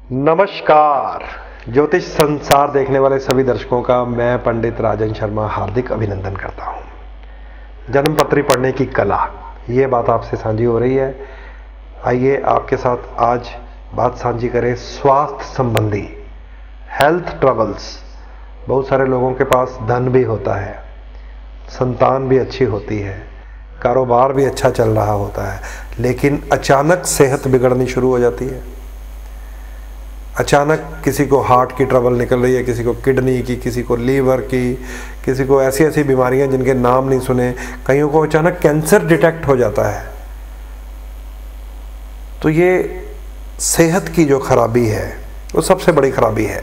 नमस्कार। ज्योतिष संसार देखने वाले सभी दर्शकों का मैं पंडित राजन शर्मा हार्दिक अभिनंदन करता हूं। जन्मपत्री पढ़ने की कला, ये बात आपसे साझी हो रही है। आइए आपके साथ आज बात साझी करें स्वास्थ्य संबंधी, हेल्थ ट्रबल्स। बहुत सारे लोगों के पास धन भी होता है, संतान भी अच्छी होती है, कारोबार भी अच्छा चल रहा होता है, लेकिन अचानक सेहत बिगड़नी शुरू हो जाती है। अचानक किसी को हार्ट की ट्रबल निकल रही है, किसी को किडनी की, किसी को लीवर की, किसी को ऐसी ऐसी बीमारियां जिनके नाम नहीं सुने, कईयों को अचानक कैंसर डिटेक्ट हो जाता है। तो ये सेहत की जो खराबी है वो सबसे बड़ी खराबी है।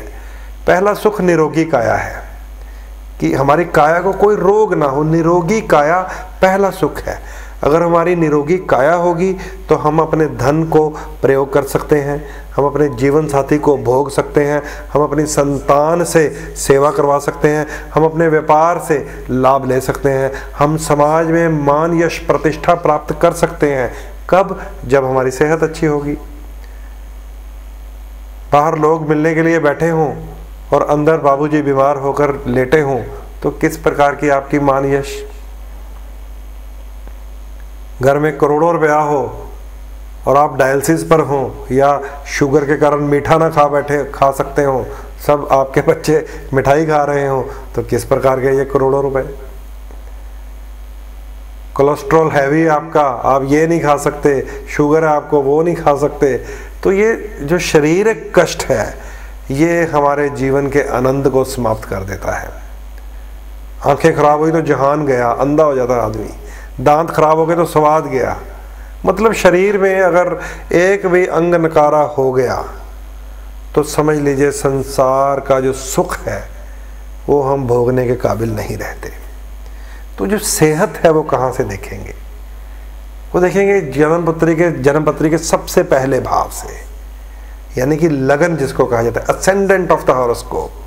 पहला सुख निरोगी काया है, कि हमारी काया को कोई रोग ना हो। निरोगी काया पहला सुख है। अगर हमारी निरोगी काया होगी तो हम अपने धन को प्रयोग कर सकते हैं, हम अपने जीवन साथी को भोग सकते हैं, हम अपनी संतान से सेवा करवा सकते हैं, हम अपने व्यापार से लाभ ले सकते हैं, हम समाज में मान यश प्रतिष्ठा प्राप्त कर सकते हैं। कब? जब हमारी सेहत अच्छी होगी। बाहर लोग मिलने के लिए बैठे हों और अंदर बाबूजी बीमार होकर लेटे हों तो किस प्रकार की आपकी मान यश। घर में करोड़ों रुपया हो और आप डायलिसिस पर हों या शुगर के कारण मीठा ना खा सकते हो, सब आपके बच्चे मिठाई खा रहे हो, तो किस प्रकार के ये करोड़ों रुपए। कोलेस्ट्रॉल हैवी आपका, आप ये नहीं खा सकते, शुगर है आपको, वो नहीं खा सकते। तो ये जो शारीरिक कष्ट है ये हमारे जीवन के आनंद को समाप्त कर देता है। आंखें खराब हुई तो जहान गया, अंधा हो जाता है आदमी। दांत खराब हो गए तो स्वाद गया। मतलब शरीर में अगर एक भी अंग नकारा हो गया तो समझ लीजिए संसार का जो सुख है वो हम भोगने के काबिल नहीं रहते। तो जो सेहत है वो कहाँ से देखेंगे? वो देखेंगे जन्मपत्री के सबसे पहले भाव से, यानी कि लगन जिसको कहा जाता है, असेंडेंट ऑफ द हॉरोस्कोप।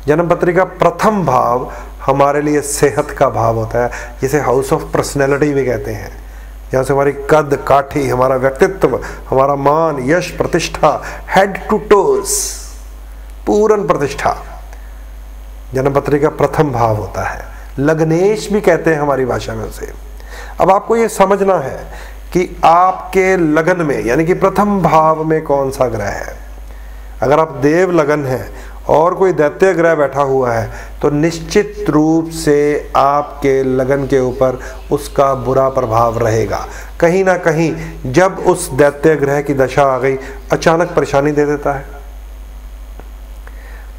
जन्मपत्री का प्रथम भाव हमारे लिए सेहत का भाव होता है, जिसे हाउस ऑफ पर्सनैलिटी भी कहते हैं, जहाँ से हमारी कद काठी, हमारा व्यक्तित्व, हमारा मान यश प्रतिष्ठा, हेड टू टोस पूर्ण प्रतिष्ठा जन्मपत्री का प्रथम भाव होता है। लग्नेश भी कहते हैं हमारी भाषा में उसे। अब आपको ये समझना है कि आपके लगन में, यानी कि प्रथम भाव में कौन सा ग्रह है। अगर आप देव लगन है और कोई दैत्य ग्रह बैठा हुआ है तो निश्चित रूप से आपके लगन के ऊपर उसका बुरा प्रभाव रहेगा। कहीं ना कहीं जब उस दैत्य ग्रह की दशा आ गई, अचानक परेशानी दे देता है।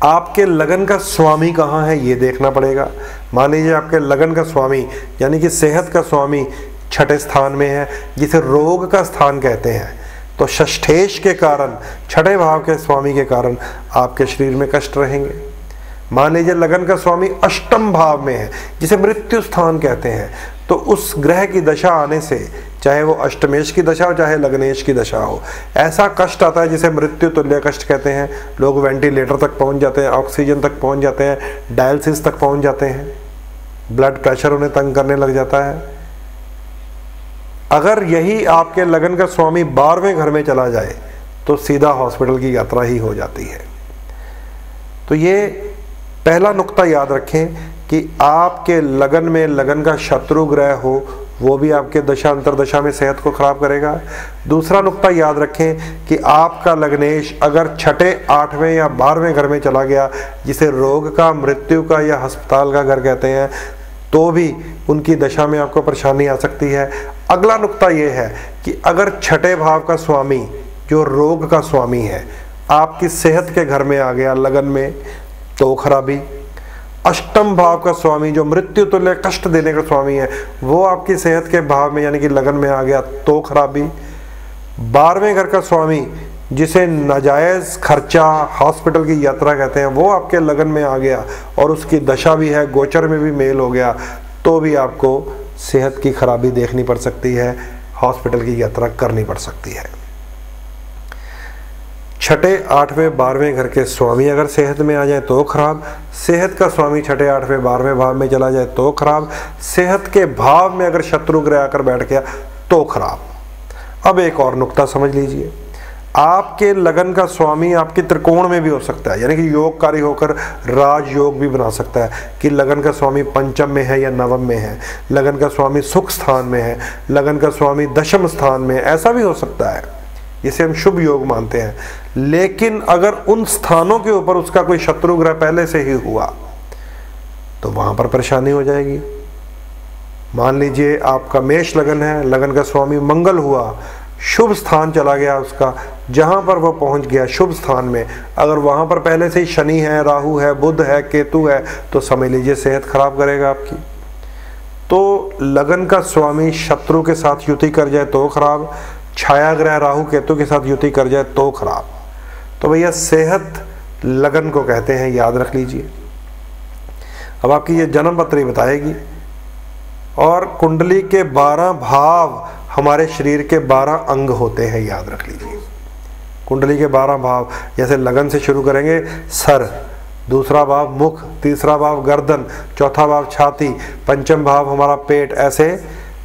आपके लगन का स्वामी कहाँ है ये देखना पड़ेगा। मान लीजिए आपके लगन का स्वामी यानी कि सेहत का स्वामी छठे स्थान में है, जिसे रोग का स्थान कहते हैं, तो षष्ठेश के कारण, छठे भाव के स्वामी के कारण आपके शरीर में कष्ट रहेंगे। मान लीजिए लगन का स्वामी अष्टम भाव में है, जिसे मृत्यु स्थान कहते हैं, तो उस ग्रह की दशा आने से, चाहे वो अष्टमेश की दशा हो चाहे लग्नेश की दशा हो, ऐसा कष्ट आता है जिसे मृत्यु तुल्य कष्ट कहते हैं। लोग वेंटिलेटर तक पहुंच जाते हैं, ऑक्सीजन तक पहुंच जाते हैं, डायलिसिस तक पहुंच जाते हैं, ब्लड प्रेशर उन्हें तंग करने लग जाता है। अगर यही आपके लगन का स्वामी 12वें घर में चला जाए तो सीधा हॉस्पिटल की यात्रा ही हो जाती है। तो ये पहला नुक्ता याद रखें कि आपके लगन में लगन का शत्रु ग्रह हो, वो भी आपके दशा अंतरदशा में सेहत को खराब करेगा। दूसरा नुक्ता याद रखें कि आपका लग्नेश अगर छठे, 8वें या 12वें घर में चला गया, जिसे रोग का, मृत्यु का या अस्पताल का घर कहते हैं, तो भी उनकी दशा में आपको परेशानी आ सकती है। अगला नुक्ता यह है कि अगर छठे भाव का स्वामी जो रोग का स्वामी है आपकी सेहत के घर में आ गया लगन में, तो खराबी। अष्टम भाव का स्वामी जो मृत्यु तुल्य कष्ट देने का स्वामी है वो आपकी सेहत के भाव में यानी कि लगन में आ गया, तो खराबी। 12वें घर का स्वामी जिसे नाजायज खर्चा, हॉस्पिटल की यात्रा कहते हैं, वो आपके लगन में आ गया और उसकी दशा भी है, गोचर में भी मेल हो गया, तो भी आपको सेहत की खराबी देखनी पड़ सकती है, हॉस्पिटल की यात्रा करनी पड़ सकती है। छठे, 8वें, 12वें घर के स्वामी अगर सेहत में आ जाए तो खराब, सेहत का स्वामी छठे, 8वें, 12वें भाव में चला जाए तो खराब, सेहत के भाव में अगर शत्रु ग्रह आकर बैठ गया तो खराब। अब एक और नुक्ता समझ लीजिए, आपके लगन का स्वामी आपके त्रिकोण में भी हो सकता है, यानी कि योगकारी होकर राजयोग भी बना सकता है कि लगन का स्वामी पंचम में है या नवम में है, लगन का स्वामी सुख स्थान में है, लगन का स्वामी दशम स्थान में है, ऐसा भी हो सकता है। इसे हम शुभ योग मानते हैं। लेकिन अगर उन स्थानों के ऊपर उसका कोई शत्रु ग्रह पहले से ही हुआ तो वहां पर परेशानी हो जाएगी। मान लीजिए आपका मेष लगन है, लगन का स्वामी मंगल हुआ, शुभ स्थान चला गया उसका, जहां पर वह पहुंच गया शुभ स्थान में, अगर वहां पर पहले से ही शनि है, राहु है, बुध है, केतु है, तो समझ लीजिए सेहत खराब करेगा आपकी। तो लगन का स्वामी शत्रु के साथ युति कर जाए तो खराब, छाया ग्रह राहु केतु के साथ युति कर जाए तो खराब। तो भैया सेहत लगन को कहते हैं, याद रख लीजिए। अब आपकी ये जन्म पत्री बताएगी, और कुंडली के 12 भाव हमारे शरीर के 12 अंग होते हैं, याद रख लीजिए। कुंडली के 12 भाव, जैसे लगन से शुरू करेंगे सर, दूसरा भाव मुख, तीसरा भाव गर्दन, चौथा भाव छाती, पंचम भाव हमारा पेट, ऐसे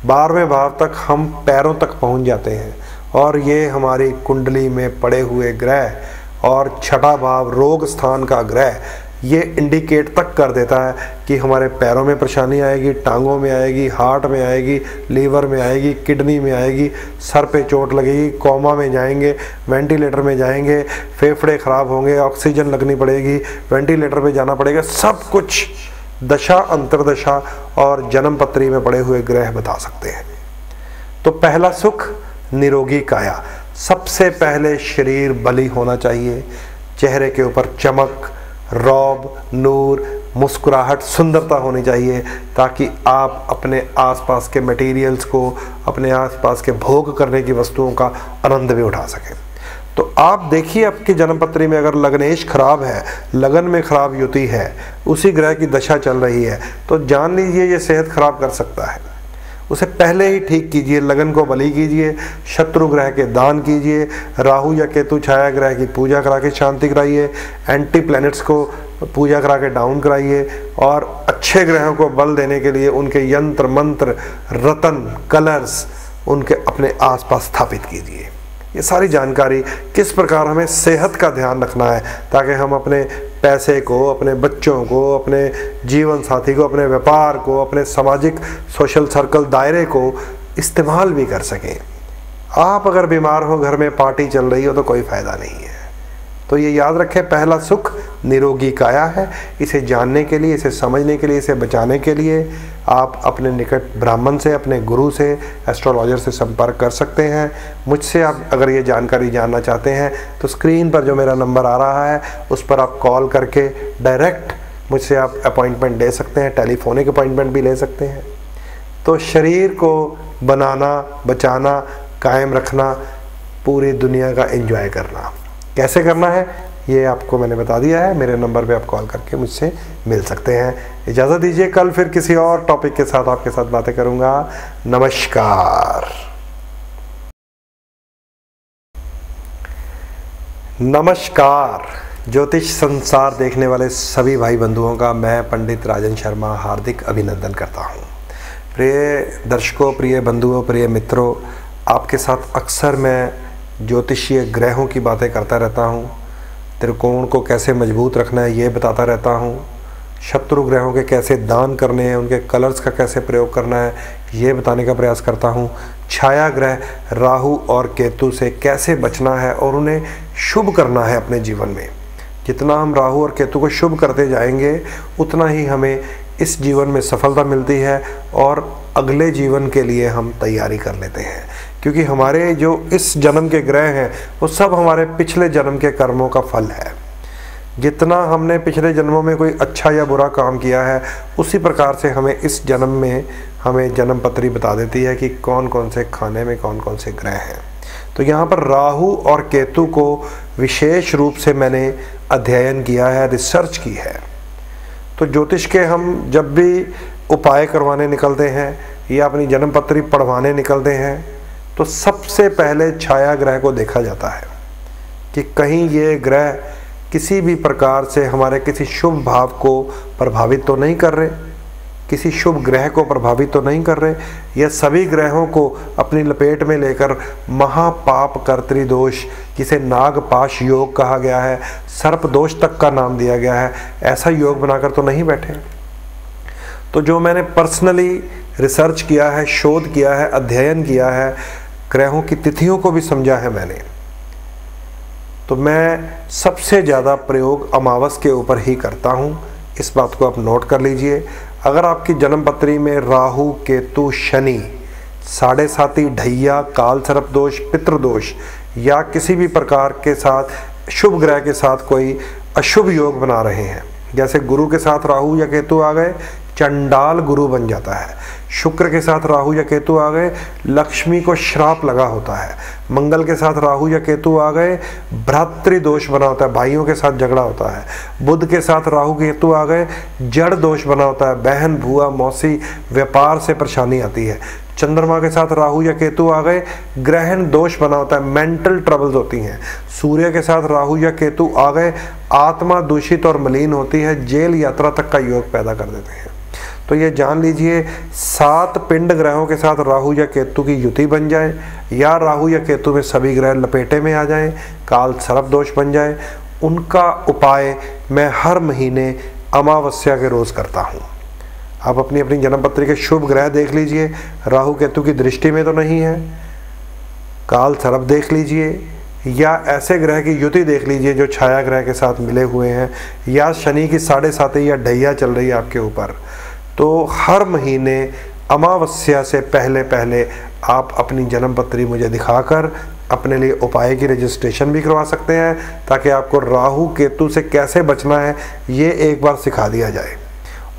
12वें भाव तक हम पैरों तक पहुंच जाते हैं। और ये हमारी कुंडली में पड़े हुए ग्रह, और छठा भाव रोग स्थान का ग्रह, ये इंडिकेट तक कर देता है कि हमारे पैरों में परेशानी आएगी, टांगों में आएगी, हार्ट में आएगी, लीवर में आएगी, किडनी में आएगी, सर पे चोट लगेगी, कोमा में जाएंगे, वेंटिलेटर में जाएंगे, फेफड़े खराब होंगे, ऑक्सीजन लगनी पड़ेगी, वेंटिलेटर पे जाना पड़ेगा। सब कुछ दशा, अंतरदशा और जन्म पत्री में पड़े हुए ग्रह बता सकते हैं। तो पहला सुख निरोगी काया, सबसे पहले शरीर बली होना चाहिए, चेहरे के ऊपर चमक, रौब, नूर, मुस्कुराहट, सुंदरता होनी चाहिए, ताकि आप अपने आसपास के मटेरियल्स को, अपने आसपास के भोग करने की वस्तुओं का आनंद भी उठा सकें। तो आप देखिए आपकी जन्मपत्री में अगर लग्नेश खराब है, लगन में खराब युति है, उसी ग्रह की दशा चल रही है, तो जान लीजिए ये सेहत खराब कर सकता है। उसे पहले ही ठीक कीजिए, लगन को बली कीजिए, शत्रु ग्रह के दान कीजिए, राहु या केतु छाया ग्रह की पूजा करा के शांति कराइए, एंटी प्लैनेट्स को पूजा करा के डाउन कराइए, और अच्छे ग्रहों को बल देने के लिए उनके यंत्र मंत्र, रतन, कलर्स उनके अपने आसपास स्थापित कीजिए। ये सारी जानकारी किस प्रकार हमें सेहत का ध्यान रखना है, ताकि हम अपने पैसे को, अपने बच्चों को, अपने जीवन साथी को, अपने व्यापार को, अपने सामाजिक सोशल सर्कल दायरे को इस्तेमाल भी कर सकें। आप अगर बीमार हो, घर में पार्टी चल रही हो, तो कोई फ़ायदा नहीं है। तो ये याद रखें, पहला सुख निरोगी काया है। इसे जानने के लिए, इसे समझने के लिए, इसे बचाने के लिए आप अपने निकट ब्राह्मण से, अपने गुरु से, एस्ट्रोलॉजर से संपर्क कर सकते हैं। मुझसे आप अगर ये जानकारी जानना चाहते हैं तो स्क्रीन पर जो मेरा नंबर आ रहा है उस पर आप कॉल करके डायरेक्ट मुझसे आप अपॉइंटमेंट ले सकते हैं, टेलीफोनिक अपॉइंटमेंट भी ले सकते हैं। तो शरीर को बनाना, बचाना, कायम रखना, पूरी दुनिया का एंजॉय करना कैसे करना है ये आपको मैंने बता दिया है। मेरे नंबर पे आप कॉल करके मुझसे मिल सकते हैं। इजाज़त दीजिए, कल फिर किसी और टॉपिक के साथ आपके साथ बातें करूंगा। नमस्कार। नमस्कार। ज्योतिष संसार देखने वाले सभी भाई बंधुओं का मैं पंडित राजन शर्मा हार्दिक अभिनंदन करता हूं। प्रिय दर्शकों, प्रिय बंधुओं, प्रिय मित्रों, आपके साथ अक्सर मैं ज्योतिषीय ग्रहों की बातें करता रहता हूं। त्रिकोण को कैसे मजबूत रखना है ये बताता रहता हूं। शत्रु ग्रहों के कैसे दान करने हैं, उनके कलर्स का कैसे प्रयोग करना है ये बताने का प्रयास करता हूं। छाया ग्रह राहु और केतु से कैसे बचना है और उन्हें शुभ करना है अपने जीवन में। जितना हम राहु और केतु को शुभ करते जाएंगे उतना ही हमें इस जीवन में सफलता मिलती है और अगले जीवन के लिए हम तैयारी कर लेते हैं, क्योंकि हमारे जो इस जन्म के ग्रह हैं वो सब हमारे पिछले जन्म के कर्मों का फल है। जितना हमने पिछले जन्मों में कोई अच्छा या बुरा काम किया है उसी प्रकार से हमें इस जन्म में हमें जन्म पत्री बता देती है कि कौन कौन से खाने में कौन कौन से ग्रह हैं। तो यहाँ पर राहु और केतु को विशेष रूप से मैंने अध्ययन किया है, रिसर्च की है। तो ज्योतिष के हम जब भी उपाय करवाने निकलते हैं या अपनी जन्म पत्री पढ़वाने निकलते हैं तो सबसे पहले छाया ग्रह को देखा जाता है कि कहीं ये ग्रह किसी भी प्रकार से हमारे किसी शुभ भाव को प्रभावित तो नहीं कर रहे। किसी शुभ ग्रह को प्रभावित तो नहीं कर रहे। यह सभी ग्रहों को अपनी लपेट में लेकर महापाप कर्तृदोष, जिसे नागपाश योग कहा गया है, सर्प दोष तक का नाम दिया गया है, ऐसा योग बनाकर तो नहीं बैठे। तो जो मैंने पर्सनली रिसर्च किया है, शोध किया है, अध्ययन किया है, ग्रहों की तिथियों को भी समझा है मैंने, तो मैं सबसे ज़्यादा प्रयोग अमावस के ऊपर ही करता हूँ। इस बात को आप नोट कर लीजिए। अगर आपकी जन्म पत्री में राहु, केतु, शनि, साढ़े साती, ढैया, काल सर्प दोष, पितृदोष या किसी भी प्रकार के साथ शुभ ग्रह के साथ कोई अशुभ योग बना रहे हैं, जैसे गुरु के साथ राहु या केतु आ गए, चंडाल गुरु बन जाता है। शुक्र के साथ राहु या केतु आ गए, लक्ष्मी को श्राप लगा होता है। मंगल के साथ राहु या केतु आ गए, भ्रातृ दोष बना होता है, भाइयों के साथ झगड़ा होता है। बुध के साथ राहु केतु आ गए, जड़ दोष बना होता है, बहन, बुआ, मौसी, व्यापार से परेशानी आती है। चंद्रमा के साथ राहु या केतु आ गए, ग्रहण दोष बना होता है, मेंटल ट्रबल्स होती हैं। सूर्य के साथ राहु या केतु आ गए, आत्मा दूषित और मलिन होती है, जेल यात्रा तक का योग पैदा कर देते हैं। तो ये जान लीजिए, 7 पिंड ग्रहों के साथ राहु या केतु की युति बन जाए, या राहु या केतु में सभी ग्रह लपेटे में आ जाएं, काल सर्प दोष बन जाए, उनका उपाय मैं हर महीने अमावस्या के रोज़ करता हूँ। आप अपनी अपनी जन्मपत्री के शुभ ग्रह देख लीजिए, राहु केतु की दृष्टि में तो नहीं है, काल सर्प देख लीजिए, या ऐसे ग्रह की युति देख लीजिए जो छाया ग्रह के साथ मिले हुए हैं, या शनि की साढ़े साती या ढैया चल रही है आपके ऊपर। तो हर महीने अमावस्या से पहले पहले आप अपनी जन्मपत्री मुझे दिखाकर अपने लिए उपाय की रजिस्ट्रेशन भी करवा सकते हैं, ताकि आपको राहु केतु से कैसे बचना है ये एक बार सिखा दिया जाए।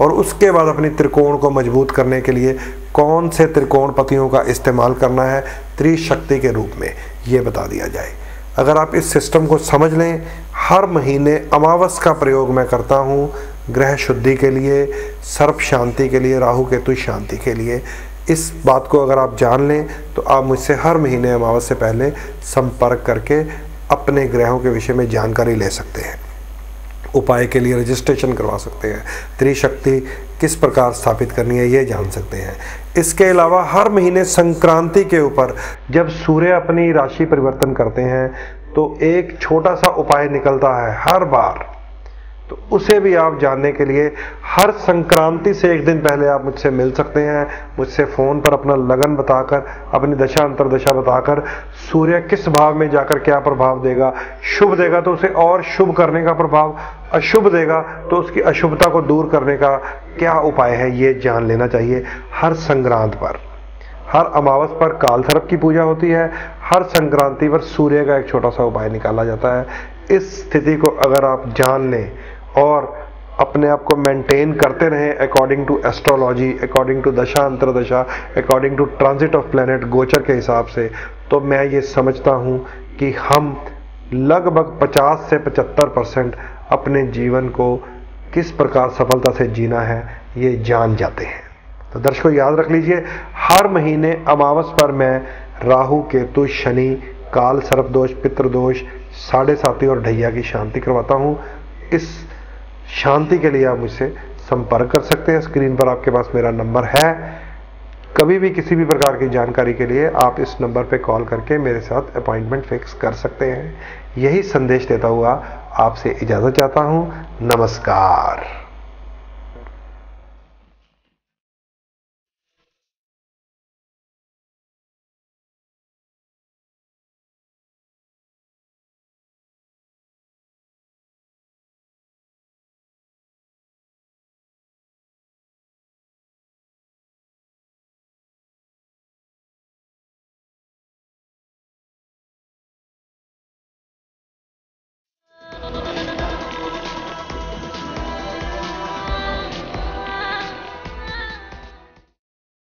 और उसके बाद अपनी त्रिकोण को मजबूत करने के लिए कौन से त्रिकोण पतियों का इस्तेमाल करना है त्रिशक्ति के रूप में, ये बता दिया जाए। अगर आप इस सिस्टम को समझ लें, हर महीने अमावस का प्रयोग मैं करता हूँ, ग्रह शुद्धि के लिए, सर्प शांति के लिए, राहु केतु शांति के लिए। इस बात को अगर आप जान लें तो आप मुझसे हर महीने अमावस से पहले संपर्क करके अपने ग्रहों के विषय में जानकारी ले सकते हैं, उपाय के लिए रजिस्ट्रेशन करवा सकते हैं, त्रिशक्ति किस प्रकार स्थापित करनी है ये जान सकते हैं। इसके अलावा हर महीने संक्रांति के ऊपर जब सूर्य अपनी राशि परिवर्तन करते हैं तो एक छोटा सा उपाय निकलता है हर बार, तो उसे भी आप जानने के लिए हर संक्रांति से एक दिन पहले आप मुझसे मिल सकते हैं। मुझसे फ़ोन पर अपना लगन बताकर, अपनी दशा अंतरदशा बताकर, सूर्य किस भाव में जाकर क्या प्रभाव देगा, शुभ देगा तो उसे और शुभ करने का प्रभाव, अशुभ देगा तो उसकी अशुभता को दूर करने का क्या उपाय है, ये जान लेना चाहिए। हर संक्रांत पर, हर अमावस पर काल सर्प की पूजा होती है, हर संक्रांति पर सूर्य का एक छोटा सा उपाय निकाला जाता है। इस स्थिति को अगर आप जान लें और अपने आप को मेंटेन करते रहें according to astrology, according to दशा अंतरदशा, according to transit of planet, गोचर के हिसाब से, तो मैं ये समझता हूँ कि हम लगभग 50 से 75% अपने जीवन को किस प्रकार सफलता से जीना है ये जान जाते हैं। तो दर्शकों याद रख लीजिए, हर महीने अमावस पर मैं राहु केतु शनि काल सर्प दोष पितृदोष साढ़े साती और ढैया की शांति करवाता हूँ। इस शांति के लिए आप मुझसे संपर्क कर सकते हैं। स्क्रीन पर आपके पास मेरा नंबर है। कभी भी किसी भी प्रकार की जानकारी के लिए आप इस नंबर पे कॉल करके मेरे साथ अपॉइंटमेंट फिक्स कर सकते हैं। यही संदेश देता हुआ आपसे इजाज़त चाहता हूँ। नमस्कार।